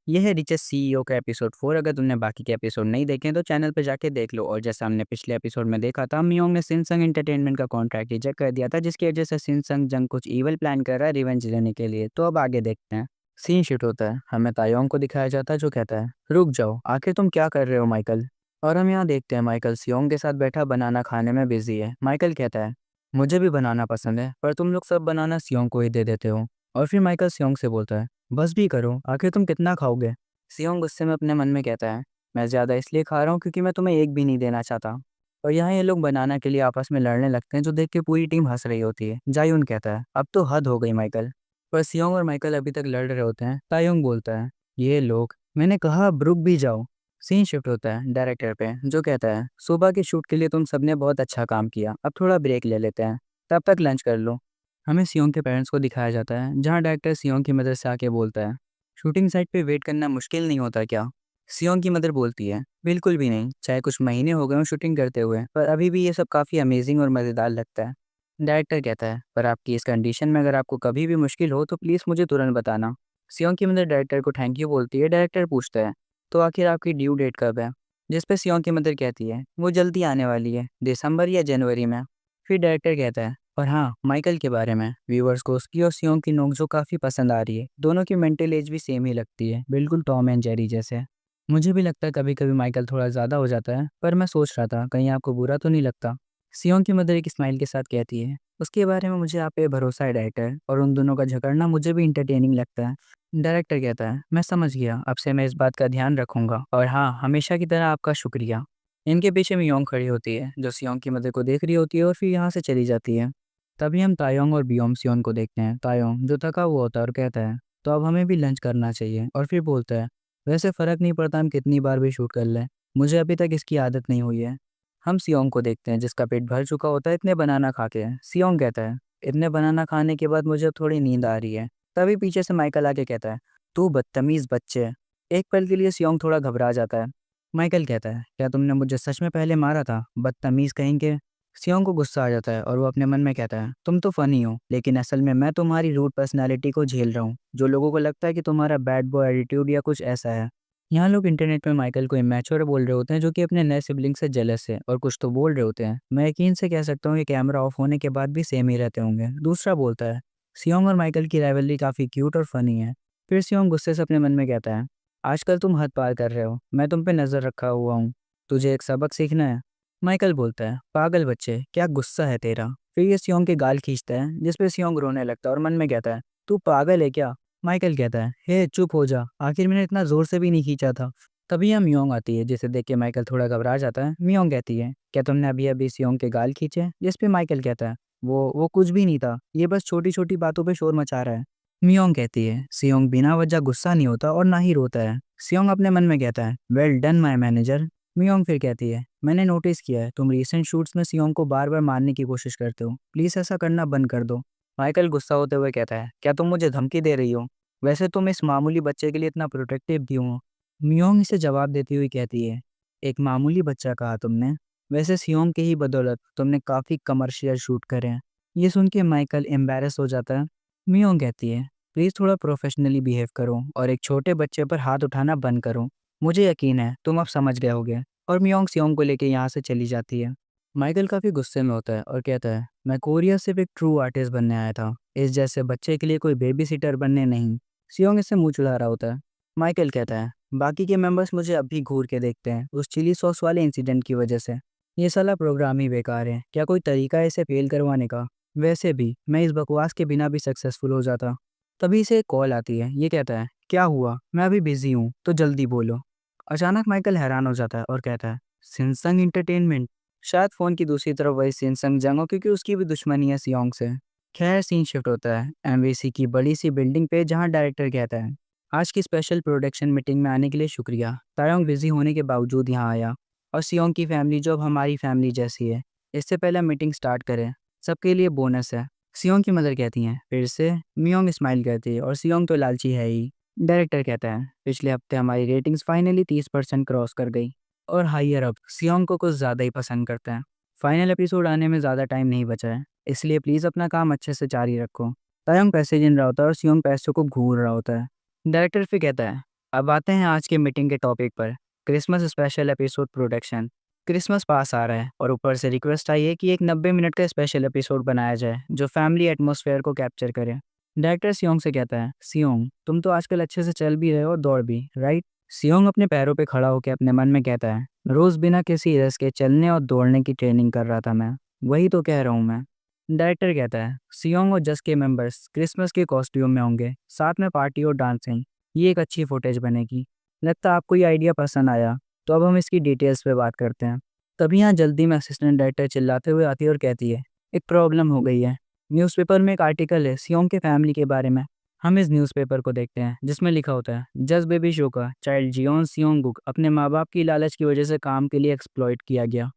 ये है riches CEO का एपिसोड 4। अगर तुमने बाकी के एपिसोड नहीं देखे हैं तो चैनल पे जाके देख लो। और जैसा हमने पिछले एपिसोड में देखा था, मियोंग ने सिनसंग एंटरटेनमेंट का कॉन्ट्रैक्ट रिजेक्ट कर दिया था, जिसकी वजह से सिनसंग जंग कुछ इवल प्लान कर रहा है रिवेंज लेने के लिए। तो अब आगे देखते हैं। सीन शिफ्ट होता है, हमें तायोंग को दिखाया जाता है जो कहता है, रुक जाओ, आखिर तुम क्या कर रहे हो माइकल। और हम यहाँ देखते हैं माइकल सियोंग के साथ बैठा बनाना खाने में बिजी है। माइकल कहता है, मुझे भी बनाना पसंद है, पर तुम लोग सब बनाना सियोंग को ही दे देते हो। और फिर माइकल सियोंग से बोलता है, बस भी करो, आखिर तुम कितना खाओगे। सियोंग गुस्से में अपने मन में कहता है, मैं ज़्यादा इसलिए खा रहा हूँ क्योंकि मैं तुम्हें एक भी नहीं देना चाहता। और यहाँ ये लोग बनाना के लिए आपस में लड़ने लगते हैं, जो देख के पूरी टीम हंस रही होती है। जायून कहता है, अब तो हद हो गई माइकल। पर सियोंग और माइकल अभी तक लड़ रहे होते हैं। तायोंग बोलता है, ये लोग, मैंने कहा अब रुक भी जाओ। सीन शिफ्ट होता है डायरेक्टर पे, जो कहता है, सुबह के शूट के लिए तुम सबने बहुत अच्छा काम किया, अब थोड़ा ब्रेक ले लेते हैं, तब तक लंच कर लो। हमें सियोंग के पेरेंट्स को दिखाया जाता है, जहाँ डायरेक्टर सियोंग की मदद से आके बोलता है, शूटिंग साइट पे वेट करना मुश्किल नहीं होता क्या। सियोंग की मदर बोलती है, बिल्कुल भी नहीं, चाहे कुछ महीने हो गए हों शूटिंग करते हुए, पर अभी भी ये सब काफ़ी अमेजिंग और मज़ेदार लगता है। डायरेक्टर कहता है, पर आपकी इस कंडीशन में अगर आपको कभी भी मुश्किल हो तो प्लीज़ मुझे तुरंत बताना। सियोंग की मदर डायरेक्टर को थैंक यू बोलती है। डायरेक्टर पूछता है, तो आखिर आपकी ड्यू डेट कब है। जिस पे सियोंग की मदर कहती है, वो जल्दी आने वाली है, दिसंबर या जनवरी में। फिर डायरेक्टर कहता है, और हाँ, माइकल के बारे में व्यूअर्स को उसकी और सियोंग की नोकझोंक काफ़ी पसंद आ रही है। दोनों की मेंटल एज भी सेम ही लगती है, बिल्कुल टॉम एंड जेरी जैसे। मुझे भी लगता है कभी कभी माइकल थोड़ा ज़्यादा हो जाता है, पर मैं सोच रहा था कहीं आपको बुरा तो नहीं लगता। सियोंग की मदर एक स्माइल के साथ कहती है, उसके बारे में मुझे आप पे भरोसा है डायरेक्टर, और उन दोनों का झगड़ना मुझे भी इंटरटेनिंग लगता है। डायरेक्टर कहता है, मैं समझ गया, अब से मैं इस बात का ध्यान रखूंगा, और हाँ, हमेशा की तरह आपका शुक्रिया। इनके पीछे मियोंग खड़ी होती है, जो सियोंग की मदर को देख रही होती है और फिर यहाँ से चली जाती है। तभी हम तायोंग और बियोम सियोन को देखते हैं। तायोंग जो थका हुआ होता है और कहता है, तो अब हमें भी लंच करना चाहिए। और फिर बोलता है, वैसे फ़र्क नहीं पड़ता हम कितनी बार भी शूट कर लें, मुझे अभी तक इसकी आदत नहीं हुई है। हम सियोंग को देखते हैं, जिसका पेट भर चुका होता है इतने बनाना खा के। सियोंग कहता है, इतने बनाना खाने के बाद मुझे अब थोड़ी नींद आ रही है। तभी पीछे से माइकल आके कहता है, तू बदतमीज़ बच्चे। एक पल के लिए सियोंग थोड़ा घबरा जाता है। माइकल कहता है, क्या तुमने मुझे सच में पहले मारा था, बदतमीज़ कहीं के। सियोंग को गुस्सा आ जाता है और वो अपने मन में कहता है, तुम तो फनी हो, लेकिन असल में मैं तुम्हारी रूड पर्सनैलिटी को झेल रहा हूँ, जो लोगों को लगता है कि तुम्हारा बैड बॉय एटीट्यूड या कुछ ऐसा है। यहाँ लोग इंटरनेट पे माइकल को इमेच्योर बोल रहे होते हैं, जो कि अपने नए सिबलिंग से जेलस है, और कुछ तो बोल रहे होते हैं, मैं यकीन से कह सकता हूँ कि कैमरा ऑफ होने के बाद भी सेम ही रहते होंगे। दूसरा बोलता है, सियोंग और माइकल की राइवलरी काफ़ी क्यूट और फनी है। फिर सियोंग गुस्से से अपने मन में कहता है, आजकल तुम हद पार कर रहे हो, मैं तुम पे नज़र रखा हुआ हूँ, तुझे एक सबक सीखना है। माइकल बोलता है, पागल बच्चे, क्या गुस्सा है तेरा। फिर ये सियोंग के गाल खींचता है, जिस पे सियोंग रोने लगता है और मन में कहता है, तू पागल है क्या। माइकल कहता है, हे चुप हो जा, आखिर मैंने इतना जोर से भी नहीं खींचा था। तभी यहाँ मियोंग आती है, जिसे देख के माइकल थोड़ा घबरा जाता है। मियोंग कहती है, क्या तुमने अभी अभी सियोंग के गाल खींचे। जिस पे माइकल कहता है, वो कुछ भी नहीं था, ये बस छोटी छोटी बातों पे शोर मचा रहा है। मियोंग कहती है, सियोंग बिना वजह गुस्सा नहीं होता और ना ही रोता है। सियोंग अपने मन में कहता है, वेल डन माई मैनेजर। मियोंग फिर कहती है, मैंने नोटिस किया है तुम रीसेंट शूट्स में सियोंग को बार बार मारने की कोशिश करते हो, प्लीज़ ऐसा करना बंद कर दो। माइकल गुस्सा होते हुए कहता है, क्या तुम मुझे धमकी दे रही हो, वैसे तुम इस मामूली बच्चे के लिए इतना प्रोटेक्टिव क्यों हो। मियोंग इसे जवाब देती हुई कहती है, एक मामूली बच्चा कहा तुमने, वैसे सियोंग की ही बदौलत तुमने काफ़ी कमर्शियल शूट करे हैं। ये सुन के माइकल एम्बेरस हो जाता है। मियोंग कहती है, प्लीज़ थोड़ा प्रोफेशनली बिहेव करो और एक छोटे बच्चे पर हाथ उठाना बंद करो, मुझे यकीन है तुम अब समझ गए होगे। और मियोंग सियोंग को लेके यहाँ से चली जाती है। माइकल काफ़ी गुस्से में होता है और कहता है, मैं कोरिया सिर्फ एक ट्रू आर्टिस्ट बनने आया था, इस जैसे बच्चे के लिए कोई बेबी सीटर बनने नहीं। सियोंग इससे मुंह चढ़ा रहा होता है। माइकल कहता है, बाकी के मेंबर्स मुझे अब भी घूर के देखते हैं उस चिली सॉस वाले इंसिडेंट की वजह से। ये साला प्रोग्राम ही बेकार है, क्या कोई तरीका है इसे फेल करवाने का। वैसे भी मैं इस बकवास के बिना भी सक्सेसफुल हो जाता। तभी इसे एक कॉल आती है। ये कहता है, क्या हुआ, मैं अभी बिजी हूँ तो जल्दी बोलो। अचानक माइकल हैरान हो जाता है और कहता है, सिनसंग इंटरटेनमेंट। शायद फ़ोन की दूसरी तरफ वही सिनसंग जंग हो, क्योंकि उसकी भी दुश्मनी है सियोंग से। खैर सीन शिफ्ट होता है एमवीसी की बड़ी सी बिल्डिंग पे, जहाँ डायरेक्टर कहता है, आज की स्पेशल प्रोडक्शन मीटिंग में आने के लिए शुक्रिया। तायोंग बिजी होने के बावजूद यहाँ आया, और सियोंग की फैमिली जो अब हमारी फैमिली जैसी है। इससे पहले मीटिंग स्टार्ट करें, सबके लिए बोनस है। सियोंग की मदर कहती हैं, फिर से। मियोंग स्माइल करती है, और सियोंग तो लालची है ही। डायरेक्टर कहता है, पिछले हफ्ते हमारी रेटिंग्स फाइनली 30% क्रॉस कर गई, और हाइयर अप सियोंग को कुछ ज़्यादा ही पसंद करते हैं। फाइनल एपिसोड आने में ज़्यादा टाइम नहीं बचा है, इसलिए प्लीज़ अपना काम अच्छे से जारी रखो। तायोंग पैसे गिन रहा होता है और सियोंग पैसों को घूर रहा होता है। डायरेक्टर फिर कहता है, अब आते हैं आज के मीटिंग के टॉपिक पर। Christmas special episode production. Christmas पास आ रहा है और ऊपर से रिक्वेस्ट आई है कि एक 90 मिनट का स्पेशल एपिसोड बनाया जाए जो फैमिली एटमॉस्फेयर को कैप्चर करे। डायरेक्टर सियोंग से कहता है, सियोंग तुम तो आजकल अच्छे से चल भी रहे हो और दौड़ भी, राइट? सियोंग अपने पैरों पे खड़ा होकर अपने मन में कहता है, रोज बिना किसी रेस के चलने और दौड़ने की ट्रेनिंग कर रहा था मैं। वही तो कह रहा हूँ मैं। डायरेक्टर कहता है, सियोंग और जस के मेंबर्स क्रिसमस के कॉस्ट्यूम में होंगे, साथ में पार्टी और डांसिंग। ये एक अच्छी फुटेज बनेगी। लगता है आपको ये आइडिया पसंद आया। तो अब हम इसकी डिटेल्स पे बात करते हैं। तभी यहाँ जल्दी में असिस्टेंट डायरेक्टर चिल्लाते हुए आती है और कहती है, एक प्रॉब्लम हो गई है। न्यूज़पेपर में एक आर्टिकल है सियोंग के फैमिली के बारे में। हम इस न्यूज़पेपर को देखते हैं जिसमें लिखा होता है, जस्ट बेबी शो का चाइल्ड जियोन सियोंगुक अपने माँ बाप की लालच की वजह से काम के लिए एक्सप्लॉइट किया गया।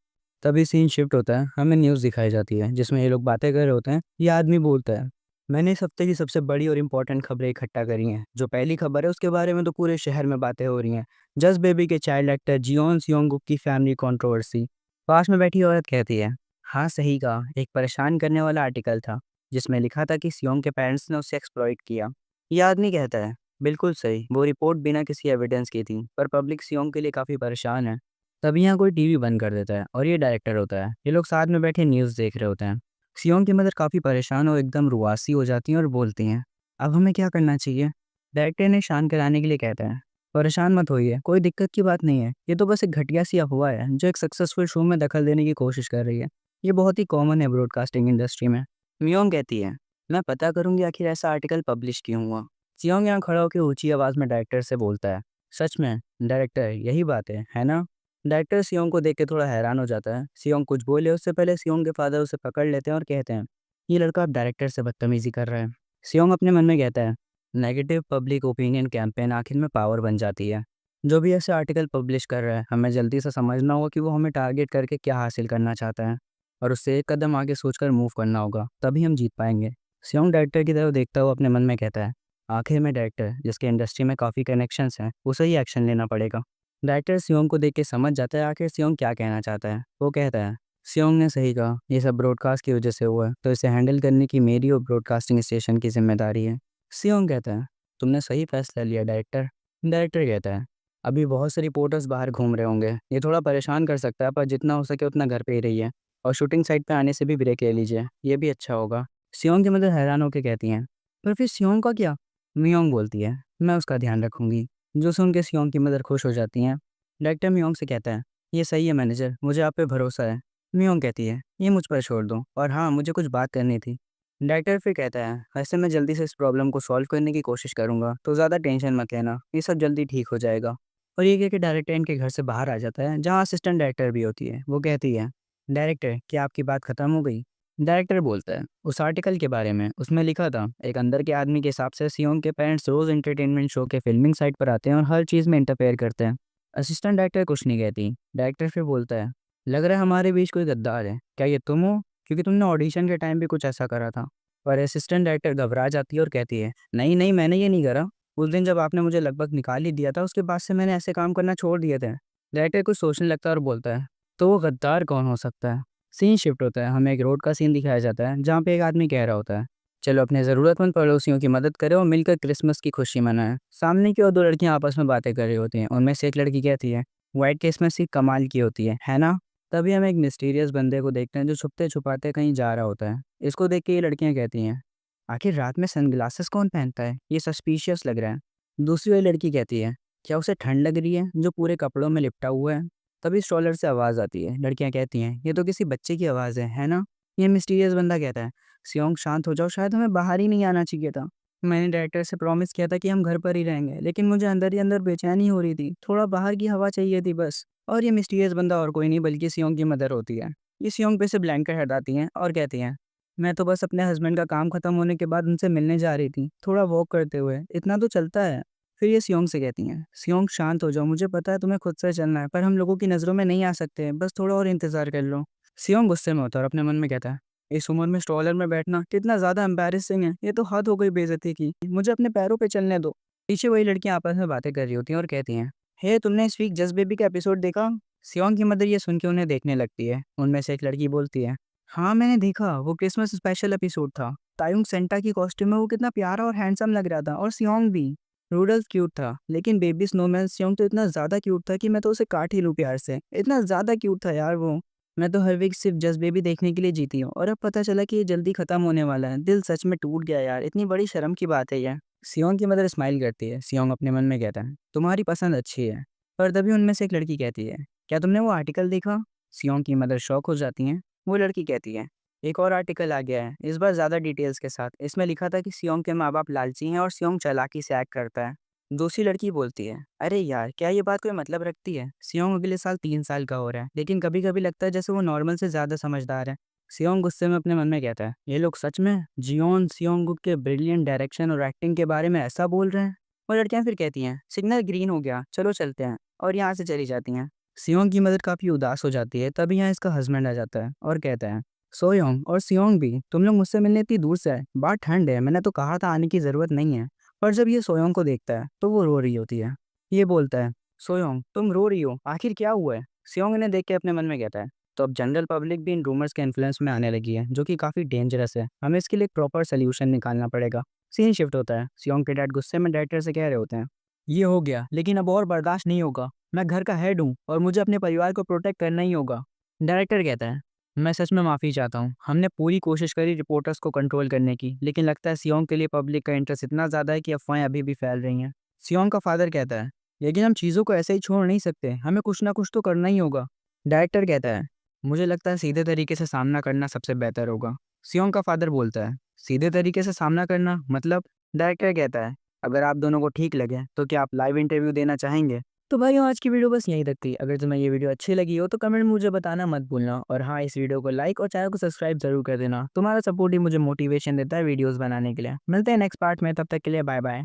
तभी सीन शिफ्ट होता है, हमें न्यूज़ दिखाई जाती है जिसमें ये लोग बातें कर रहे होते हैं। ये आदमी बोलता है, मैंने इस हफ्ते की सबसे बड़ी और इम्पोर्टेंट खबरें इकट्ठा करी हैं। जो पहली खबर है उसके बारे में तो पूरे शहर में बातें हो रही हैं। जस्ट बेबी के चाइल्ड एक्टर जियोन सियोंगुक की फैमिली कंट्रोवर्सी। पास में बैठी औरत कहती है, हाँ सही कहा, एक परेशान करने वाला आर्टिकल था जिसमें लिखा था कि सियोंग के पेरेंट्स ने उसे एक्सप्लॉइट किया। ये आदमी कहता है, बिल्कुल सही, वो रिपोर्ट बिना किसी एविडेंस की थी, पर पब्लिक सियोंग के लिए काफ़ी परेशान है। तभी यहाँ कोई टीवी बंद कर देता है और ये डायरेक्टर होता है। ये लोग साथ में बैठे न्यूज़ देख रहे होते हैं। सियोंग की मदर काफ़ी परेशान और एकदम रुआसी हो जाती हैं और बोलती हैं, अब हमें क्या करना चाहिए? डायरेक्टर ने शांत कराने के लिए कहता है, परेशान मत होइए, कोई दिक्कत की बात नहीं है। ये तो बस एक घटिया सी अफवाह है जो एक सक्सेसफुल शो में दखल देने की कोशिश कर रही है। ये बहुत ही कॉमन है ब्रॉडकास्टिंग इंडस्ट्री में। मियोंग कहती है, मैं पता करूंगी आखिर ऐसा आर्टिकल पब्लिश क्यों हुआ। सियोंग यहाँ खड़ा होकर ऊंची आवाज़ में डायरेक्टर से बोलता है, सच में डायरेक्टर यही बात है ना? डायरेक्टर सियोंग को देख के थोड़ा हैरान हो जाता है। सियोंग कुछ बोले उससे पहले सियोंग के फादर उसे पकड़ लेते हैं और कहते हैं, ये लड़का अब डायरेक्टर से बदतमीजी कर रहा है। सियोंग अपने मन में कहता है, नेगेटिव पब्लिक ओपिनियन कैंपेन आखिर में पावर बन जाती है। जो भी ऐसे आर्टिकल पब्लिश कर रहा है, हमें जल्दी से समझना होगा कि वो हमें टारगेट करके क्या हासिल करना चाहता है और उससे एक कदम आगे सोचकर मूव करना होगा, तभी हम जीत पाएंगे। सियोंग डायरेक्टर की तरफ देखता हुआ अपने मन में कहता है, आखिर में डायरेक्टर जिसके इंडस्ट्री में काफ़ी कनेक्शंस हैं उसे ही एक्शन लेना पड़ेगा। डायरेक्टर सियोंग को देख के समझ जाता है आखिर सियोंग क्या कहना चाहता है। वो कहता है, सियोंग ने सही कहा, ये सब ब्रॉडकास्ट की वजह से हुआ है, तो इसे हैंडल करने की मेरी और ब्रॉडकास्टिंग स्टेशन की जिम्मेदारी है। सियोंग कहता है, तुमने सही फैसला लिया डायरेक्टर। डायरेक्टर कहता है, अभी बहुत से रिपोर्टर्स बाहर घूम रहे होंगे, ये थोड़ा परेशान कर सकता है, पर जितना हो सके उतना घर पे ही रहिए और शूटिंग साइट पे आने से भी ब्रेक ले लीजिए, ये भी अच्छा होगा। सियोंग की मदर हैरान होकर कहती हैं, पर फिर सियोंग का क्या? मियोंग बोलती है, मैं उसका ध्यान रखूंगी। जो सुन के सियोंग की मदर खुश हो जाती हैं। डायरेक्टर मियोंग से कहता है, ये सही है मैनेजर, मुझे आप पे भरोसा है। मियोंग कहती है, ये मुझ पर छोड़ दो, और हाँ मुझे कुछ बात करनी थी। डायरेक्टर फिर कहता है, वैसे मैं जल्दी से इस प्रॉब्लम को सॉल्व करने की कोशिश करूंगा, तो ज़्यादा टेंशन मत लेना, ये सब जल्दी ठीक हो जाएगा। और ये कह के डायरेक्टर इनके घर से बाहर आ जाता है जहाँ असिस्टेंट डायरेक्टर भी होती है। वो कहती है, डायरेक्टर क्या आपकी बात ख़त्म हो गई? डायरेक्टर बोलता है, उस आर्टिकल के बारे में, उसमें लिखा था एक अंदर के आदमी के हिसाब से सियोंग के पेरेंट्स रोज़ एंटरटेनमेंट शो के फिल्मिंग साइट पर आते हैं और हर चीज़ में इंटरफेयर करते हैं। असिस्टेंट डायरेक्टर कुछ नहीं कहती। डायरेक्टर फिर बोलता है, लग रहा है हमारे बीच कोई गद्दार है, क्या ये तुम हो? क्योंकि तुमने ऑडिशन के टाइम भी कुछ ऐसा करा था। पर असिस्टेंट डायरेक्टर घबरा जाती है और कहती है, नहीं नहीं मैंने ये नहीं करा। उस दिन जब आपने मुझे लगभग निकाल ही दिया था उसके बाद से मैंने ऐसे काम करना छोड़ दिए थे। डायरेक्टर कुछ सोचने लगता है और बोलता है, तो वो गद्दार कौन हो सकता है? सीन शिफ्ट होता है, हमें एक रोड का सीन दिखाया जाता है जहाँ पे एक आदमी कह रहा होता है, चलो अपने ज़रूरतमंद पड़ोसियों की मदद करें और मिलकर क्रिसमस की खुशी मनाएं। सामने की ओर दो लड़कियां आपस में बातें कर रही होती हैं। उनमें से एक लड़की कहती है, वाइट क्रिसमस की कमाल की होती है ना? तभी हम एक मिस्टीरियस बंदे को देखते हैं जो छुपते छुपाते कहीं जा रहा होता है। इसको देख के ये लड़कियां कहती हैं, आखिर रात में सनग्लासेस कौन पहनता है, ये सस्पिशियस लग रहा है। दूसरी वाली लड़की कहती है, क्या उसे ठंड लग रही है जो पूरे कपड़ों में लिपटा हुआ है? तभी स्ट्रॉलर से आवाज़ आती है। लड़कियां कहती हैं, ये तो किसी बच्चे की आवाज़ है ना? ये मिस्टीरियस बंदा कहता है, सियोंग शांत हो जाओ, शायद हमें बाहर ही नहीं आना चाहिए था। मैंने डायरेक्टर से प्रॉमिस किया था कि हम घर पर ही रहेंगे, लेकिन मुझे अंदर ही अंदर बेचैनी हो रही थी, थोड़ा बाहर की हवा चाहिए थी बस। और ये मिस्टीरियस बंदा और कोई नहीं बल्कि सियोंग की मदर होती है। ये सियोंग पे से ब्लैंकेट हटाती हैं और कहती हैं, मैं तो बस अपने हस्बैंड का काम खत्म होने के बाद उनसे मिलने जा रही थी, थोड़ा वॉक करते हुए, इतना तो चलता है। फिर ये सियोंग से कहती हैं, सियोंग शांत हो जाओ, मुझे पता है तुम्हें खुद से चलना है, पर हम लोगों की नज़रों में नहीं आ सकते, बस थोड़ा और इंतज़ार कर लो। सियोंग गुस्से में होता है और अपने मन में कहता है, इस उम्र में स्ट्रॉलर में बैठना कितना ज़्यादा एम्बैरेसिंग है, ये तो हद हो गई बेइज्जती की, मुझे अपने पैरों पे चलने दो। पीछे वही लड़कियां आपस में बातें कर रही होती हैं और कहती हैं, हे तुमने इस वीक जस्ट बेबी का एपिसोड देखा? सियोंग की मदर ये सुन के उन्हें देखने लगती है। उनमें से एक लड़की बोलती है, हाँ मैंने देखा, वो क्रिसमस स्पेशल एपिसोड था। तायुंग सेंटा की कॉस्ट्यूम में वो कितना प्यारा और हैंडसम लग रहा था, और सियोंग भी। रूडल्फ क्यूट था, लेकिन बेबी स्नोमैन सियोंग तो इतना ज़्यादा क्यूट था कि मैं तो उसे काट ही लूँ प्यार से। इतना ज़्यादा क्यूट था यार वो। मैं तो हर वीक सिर्फ जस्ट बेबी देखने के लिए जीती हूँ और अब पता चला कि ये जल्दी खत्म होने वाला है। दिल सच में टूट गया यार, इतनी बड़ी शर्म की बात है ये। सियोंग की मदर स्माइल करती है। सियोंग अपने मन में कहता है, तुम्हारी पसंद अच्छी है। पर तभी उनमें से एक लड़की कहती है, क्या तुमने वो आर्टिकल देखा? सियोंग की मदर शॉक हो जाती हैं। वो लड़की कहती है, एक और आर्टिकल आ गया है, इस बार ज़्यादा डिटेल्स के साथ। इसमें लिखा था कि सियोंग के माँ बाप लालची हैं और सियोंग चालाकी से एक्ट करता है। दूसरी लड़की बोलती है, अरे यार, क्या ये बात कोई मतलब रखती है? सियोंग अगले साल 3 साल का हो रहा है, लेकिन कभी कभी लगता है जैसे वो नॉर्मल से ज़्यादा समझदार है। सियोंग गुस्से में अपने मन में कहता है, ये लोग सच में जियोन सियोंगुक के ब्रिलियंट डायरेक्शन और एक्टिंग के बारे में ऐसा बोल रहे हैं? वो लड़कियां फिर कहती हैं, सिग्नल ग्रीन हो गया, चलो चलते हैं, और यहाँ से चली जाती हैं। सियोंग की मदद काफ़ी उदास हो जाती है। तभी यहाँ इसका हस्बैंड आ जाता है और कहता है, सोयोंग और सियोंग भी, तुम लोग मुझसे मिलने इतनी दूर से आए, बात ठंड है, मैंने तो कहा था आने की ज़रूरत नहीं है। पर जब ये सोयोंग को देखता है तो वो रो रही होती है। ये बोलता है, सोयोंग तुम रो रही हो, आखिर क्या हुआ है? सियोंग इन्हें देख के अपने मन में कहता है, तो अब जनरल पब्लिक भी इन रूमर्स के इन्फ्लुएंस में आने लगी है, जो कि काफ़ी डेंजरस है। हमें इसके लिए एक प्रॉपर सोल्यूशन निकालना पड़ेगा। सीन शिफ्ट होता है। सियोंग के डैड गुस्से में डायरेक्टर से कह रहे होते हैं, ये हो गया, लेकिन अब और बर्दाश्त नहीं होगा। मैं घर का हेड हूँ और मुझे अपने परिवार को प्रोटेक्ट करना ही होगा। डायरेक्टर कहता है, मैं सच में माफ़ी चाहता हूँ। हमने पूरी कोशिश करी रिपोर्टर्स को कंट्रोल करने की, लेकिन लगता है सियोंग के लिए पब्लिक का इंटरेस्ट इतना ज़्यादा है कि अफवाहें अभी भी फैल रही हैं। सियोंग का फादर कहता है, लेकिन हम चीज़ों को ऐसे ही छोड़ नहीं सकते, हमें कुछ ना कुछ तो करना ही होगा। डायरेक्टर कहता है, मुझे लगता है सीधे तरीके से सामना करना सबसे बेहतर होगा। सियोंग का फादर बोलता है, सीधे तरीके से सामना करना मतलब? डायरेक्टर कहता है, अगर आप दोनों को ठीक लगे तो क्या आप लाइव इंटरव्यू देना चाहेंगे? तो भाइयों, आज की वीडियो बस यहीं तक थी। अगर तुम्हें ये वीडियो अच्छी लगी हो तो कमेंट में मुझे बताना मत भूलना। और हाँ, इस वीडियो को लाइक और चैनल को सब्सक्राइब जरूर कर देना। तुम्हारा सपोर्ट ही मुझे मोटिवेशन देता है वीडियोस बनाने के लिए। मिलते हैं नेक्स्ट पार्ट में, तब तक के लिए बाय बाय।